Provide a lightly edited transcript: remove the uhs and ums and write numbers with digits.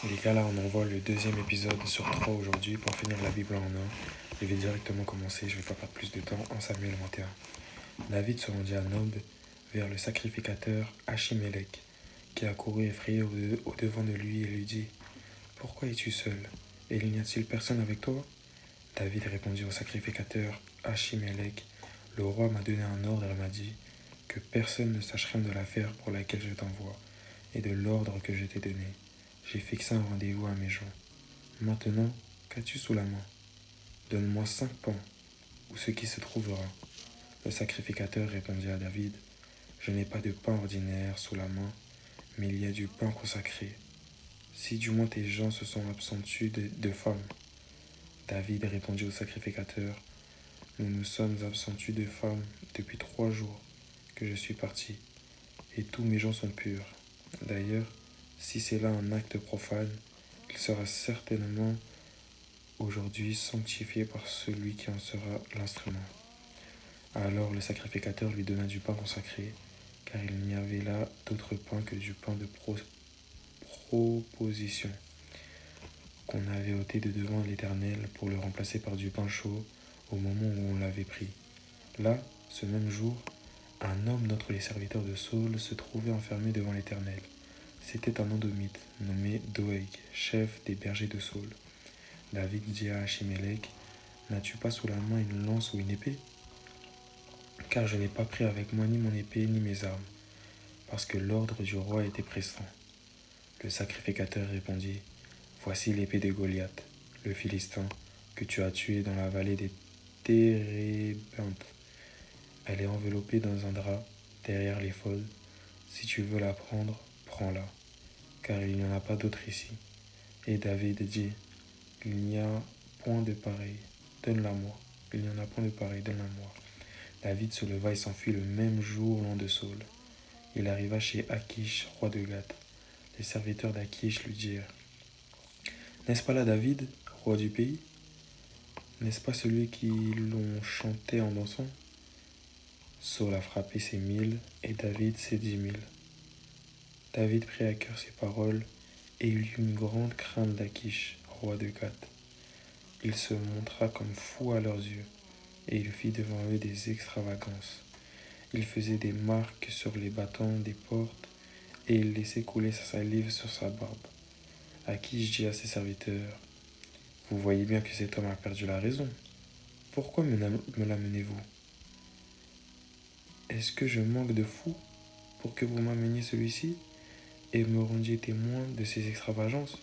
Les gars, là, on envoie le deuxième épisode sur 3 aujourd'hui pour finir la Bible en un. Je vais directement commencer, je vais pas perdre plus de temps en Samuel 21. David se rendit à Nob vers le sacrificateur Achimélec, qui accourut effrayé au devant de lui et lui dit: Pourquoi es-tu seul? Et il n'y a-t-il personne avec toi? David répondit au sacrificateur Achimélec: Le roi m'a donné un ordre et m'a dit que personne ne sache rien de l'affaire pour laquelle je t'envoie et de l'ordre que je t'ai donné. J'ai fixé un rendez-vous à mes gens. Maintenant, qu'as-tu sous la main? Donne-moi 5 pains, ou ce qui se trouvera. Le sacrificateur répondit à David: Je n'ai pas de pain ordinaire sous la main, mais il y a du pain consacré. Si du moins tes gens se sont abstentus de femmes. David répondit au sacrificateur: Nous nous sommes abstentus de femmes depuis 3 jours que je suis parti, et tous mes gens sont purs. D'ailleurs, si c'est là un acte profane, il sera certainement aujourd'hui sanctifié par celui qui en sera l'instrument. Alors le sacrificateur lui donna du pain consacré, car il n'y avait là d'autre pain que du pain de proposition, qu'on avait ôté de devant l'Éternel pour le remplacer par du pain chaud au moment où on l'avait pris. Là, ce même jour, un homme d'entre les serviteurs de Saul se trouvait enfermé devant l'Éternel. C'était un Édomite nommé Doeg, chef des bergers de Saul. David dit à Achimélec: N'as-tu pas sous la main une lance ou une épée? Car je n'ai pas pris avec moi ni mon épée ni mes armes, parce que l'ordre du roi était pressant. Le sacrificateur répondit: Voici l'épée de Goliath, le Philistin, que tu as tué dans la vallée des Térébinthes. Elle est enveloppée dans un drap, derrière l'éphod. Si tu veux la prendre, prends-la, car il n'y en a pas d'autre ici. Et David dit: Il n'y a point de pareil, donne-la-moi. Il n'y en a point de pareil, donne-la-moi. David se leva et s'enfuit le même jour loin de Saul. Il arriva chez Achish, roi de Gath. Les serviteurs d'Achish lui dirent: N'est-ce pas là David, roi du pays? N'est-ce pas celui qui l'on chantait en dansant? Saul a frappé ses 1000 et David ses 10 000. David prit à cœur ces paroles et il eut une grande crainte d'Achish, roi de Gath. Il se montra comme fou à leurs yeux et il fit devant eux des extravagances. Il faisait des marques sur les battants des portes et il laissait couler sa salive sur sa barbe. Achish dit à ses serviteurs: Vous voyez bien que cet homme a perdu la raison. Pourquoi me l'amenez-vous? Est-ce que je manque de fou pour que vous m'ameniez celui-ci et me rendiez témoin de ses extravagances?